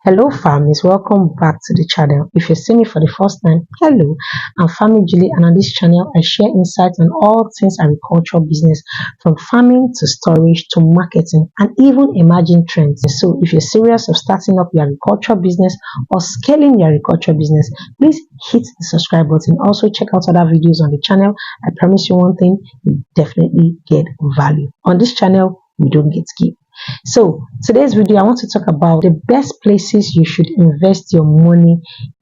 Hello families, welcome back to the channel. If you're seeing me for the first time, hello, I'm Family Julie, and on this channel I share insights on all things agricultural business, from farming to storage to marketing and even emerging trends. So if you're serious of starting up your agricultural business or scaling your agricultural business, please hit the subscribe button. Also check out other videos on the channel. I promise you one thing, you definitely get value. On this channel, we don't get skip. So today's video, I want to talk about the best places you should invest your money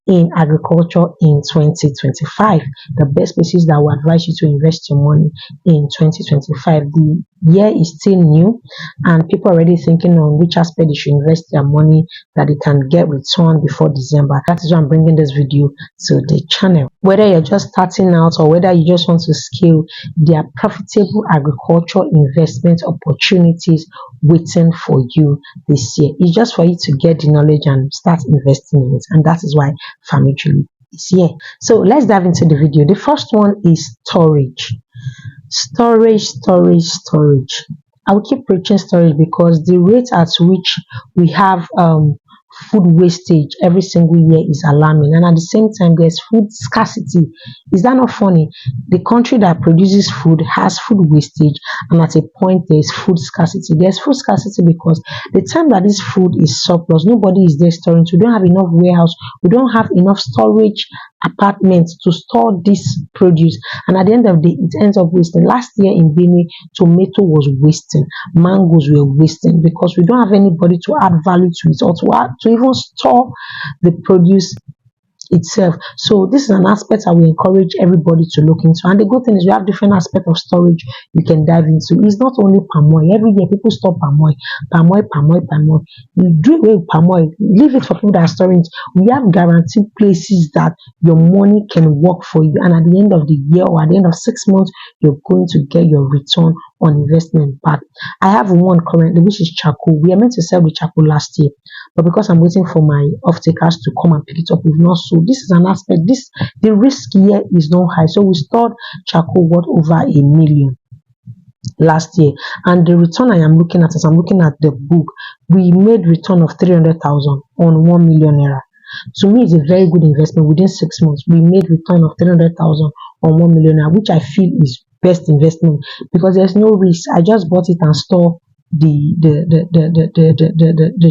in agriculture in 2025. The best places that will advise you to invest your money in 2025. The year is still new and people are already thinking on which aspect they should invest their money that they can get return before December. That is why I'm bringing this video to the channel. Whether you're just starting out or whether you just want to scale, there are profitable agricultural investment opportunities waiting for you this year. It's just for you to get the knowledge and start investing in it, and that is why Family Julie is here. So let's dive into the video. The first one is storage. Storage. I will keep preaching storage because the rate at which we have food wastage every single year is alarming, and at the same time there's food scarcity. Is that not funny? The country that produces food has food wastage, and at a point there's food scarcity. There's food scarcity because the time that this food is surplus, nobody is there storing. We don't have enough warehouse, we don't have enough storage apartments to store this produce, and at the end of the day it ends up wasting. Last year in Benue, tomato was wasting, mangoes were wasting because we don't have anybody to add value to it or to even store the produce itself. So this is an aspect I will encourage everybody to look into. And the good thing is we have different aspects of storage you can dive into. It's not only palm oil. Every year people store palm oil. You do away with palm oil, leave it for people that are storing it. We have guaranteed places that your money can work for you, and at the end of the year or at the end of 6 months, you're going to get your return on investment back. I have one currently, which is charcoal. We are meant to sell the charcoal last year, but because I'm waiting for my off-takers to come and pick it up, we've not sold. This is an aspect. The risk here is not high, so we stored charcoal worth over 1 million last year, and the return I am looking at, as I'm looking at the book, we made return of 300,000 on 1 million naira. To me, it's a very good investment. Within 6 months, we made return of 300,000 on 1 million naira, which I feel is best investment because there's no risk. I just bought it and store the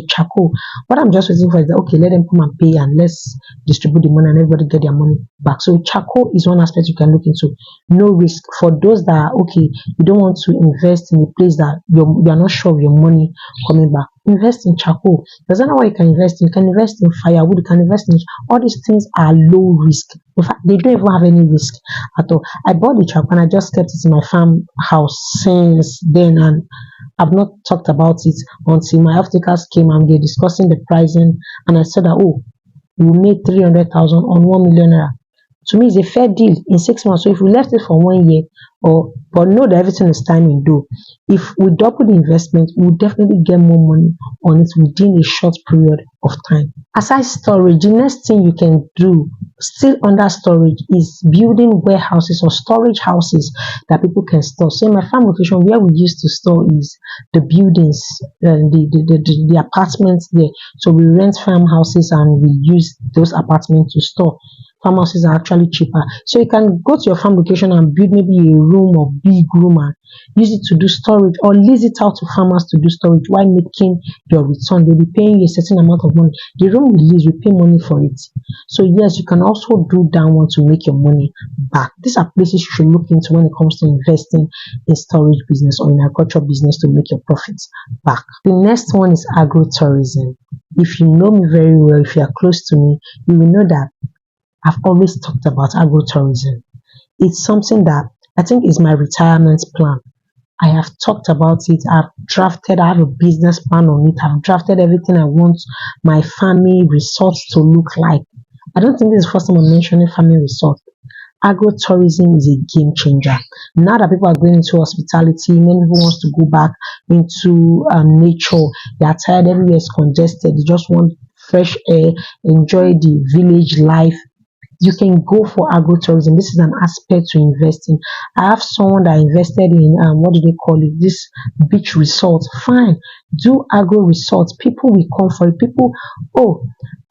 charcoal. What I'm just waiting for is that, okay, let them come and pay and let's distribute the money and everybody get their money back. So charcoal is one aspect you can look into. No risk for those that are okay. You don't want to invest in a place that you are not sure of your money coming back. Invest in charcoal. There's another way you can invest in. You can invest in firewood. You can invest in all these things are low risk. In fact, they don't even have any risk at all. I bought the charcoal and I just kept it in my farm house since then, and I've not talked about it until my off-takers came and they're discussing the pricing, and I said that, oh, we made 300,000 on 1 million naira. To me, it's a fair deal in 6 months. So if we left it for 1 year, but know that everything is timing though. If we double the investment, we'll definitely get more money on it within a short period of time. Aside storage, the next thing you can do still under storage is building warehouses or storage houses that people can store. So in my farm location, where we used to store is the buildings, the apartments there. So we rent farmhouses and we use those apartments to store. Farmhouses are actually cheaper, so you can go to your farm location and build maybe a room or big room and use it to do storage, or lease it out to farmers to do storage while making your return. They'll be paying you a certain amount of money. The room we lease, we pay money for it. So yes, you can also do that one to make your money back. These are places you should look into when it comes to investing in storage business or in agricultural business to make your profits back. The next one is agro-tourism. If you know me very well, if you are close to me, you will know that I've always talked about agro-tourism. It's something that I think is my retirement plan. I have talked about it. I have a business plan on it. I've drafted everything I want my family resorts to look like. I don't think this is the first time I'm mentioning family resort. Agro-tourism is a game changer. Now that people are going into hospitality, many people want to go back into nature. They are tired, everywhere is congested. They just want fresh air, enjoy the village life. you can go for agro-tourism. This is an aspect to invest in. I have someone that invested in what do they call it? This beach resort. Fine, do agro resorts. People will come for it. People, oh,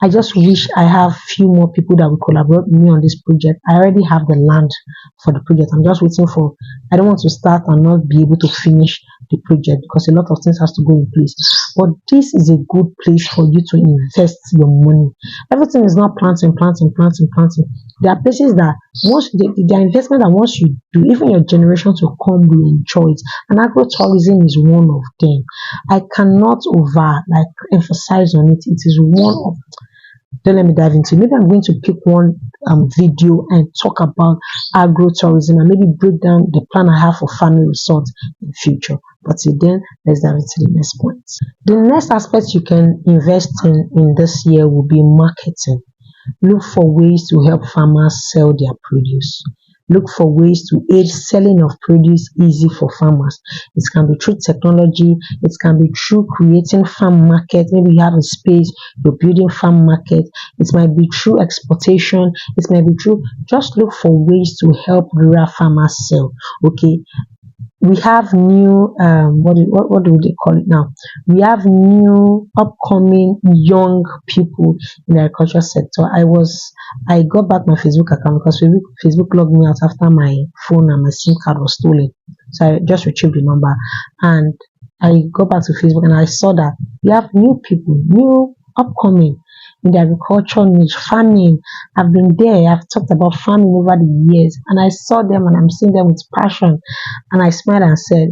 I just wish I have few more people that will collaborate with me on this project. I already have the land for the project. I'm just waiting for. I don't want to start and not be able to finish the project because a lot of things has to go in place. But this is a good place for you to invest your money. Everything is not planting, planting, planting, planting. There are places that once the investment that once you do, even your generation to come will enjoy it. And agro-tourism is one of them. I cannot over like emphasize on it. It is one of. Don't let me dive into it. Maybe I'm going to pick one video and talk about agro-tourism and maybe break down the plan I have for family resorts in future. But till then, let's dive into the next point. The next aspect you can invest in this year will be marketing. Look for ways to help farmers sell their produce. Look for ways to aid selling of produce easy for farmers. It can be through technology, it can be through creating farm market. Maybe you have a space, you're building farm market. It might be through exportation, it might be through just look for ways to help rural farmers sell. Okay, we have new what do they call it now? We have new upcoming young people in the agriculture sector. I got back my Facebook account because Facebook logged me out after my phone and my SIM card was stolen. So I just retrieved the number and I got back to Facebook and I saw that we have new people, new upcoming in the agriculture niche, farming. I've been there, I've talked about farming over the years, and I saw them and I'm seeing them with passion. And I smiled and said,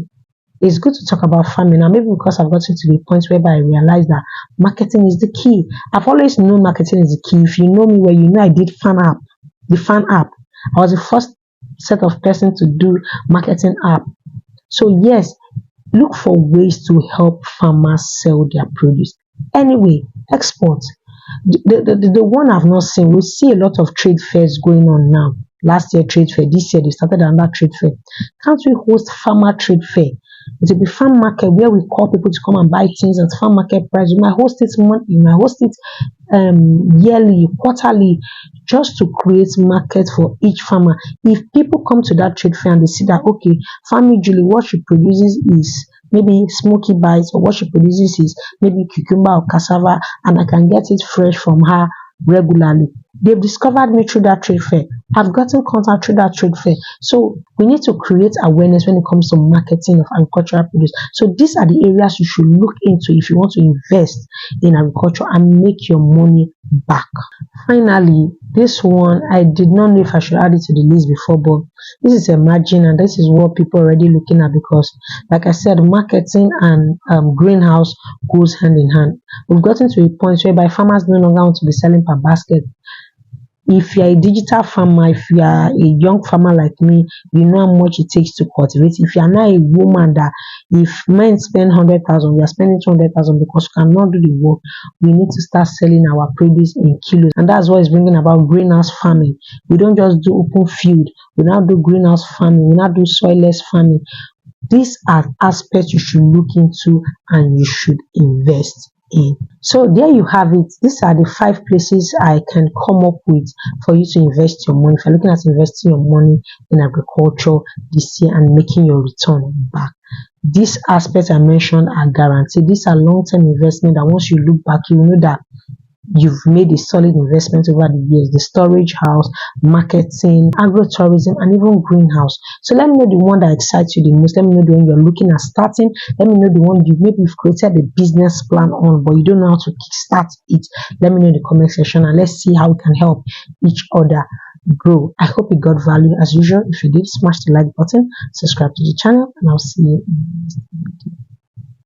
it's good to talk about farming now, maybe because I've gotten to the point whereby I realized that marketing is the key. I've always known marketing is the key. If you know me well, you know I did fan app, the fan app. I was the first set of person to do marketing app. So yes, look for ways to help farmers sell their produce. Anyway, export. The one I've not seen, we see a lot of trade fairs going on now. Last year trade fair, this year they started another trade fair. Can't we host farmer trade fair? It will be farm market where we call people to come and buy things at farm market price. We might host it monthly, we might host it yearly, quarterly, just to create market for each farmer. If people come to that trade fair and they see that okay, Farmer Julie, what she produces is maybe smoky bites, or what she produces is maybe cucumber or cassava, and I can get it fresh from her regularly. They've discovered me through that trade fair. I've gotten contact through that trade fair. So we need to create awareness when it comes to marketing of agricultural produce. So these are the areas you should look into if you want to invest in agriculture and make your money back. Finally, this one I did not know if I should add it to the list before, but this is emerging and this is what people are already looking at because, like I said, marketing and greenhouse goes hand in hand. We've gotten to a point whereby farmers no longer want to be selling per basket. If you're a digital farmer, if you are a young farmer like me, you know how much it takes to cultivate. If you are not a woman that if men spend 100,000, we are spending 200,000 because we cannot do the work, we need to start selling our produce in kilos. And that's what is bringing about greenhouse farming. We don't just do open field, we now do greenhouse farming, we now do soilless farming. These are aspects you should look into and you should invest in. So there you have it. These are the 5 places I can come up with for you to invest your money. If you're looking at investing your money in agriculture this year and making your return back, these aspects I mentioned are guaranteed. These are long-term investment that once you look back, you know that you've made a solid investment over the years. The storage house, marketing, agro-tourism, and even greenhouse. So let me know the one that excites you the most. Let me know the one you're looking at starting. Let me know the one you've created a business plan on, but you don't know how to kickstart it. Let me know in the comment section and let's see how we can help each other grow. I hope you got value as usual. If you did, smash the like button, subscribe to the channel, and I'll see you in the next video.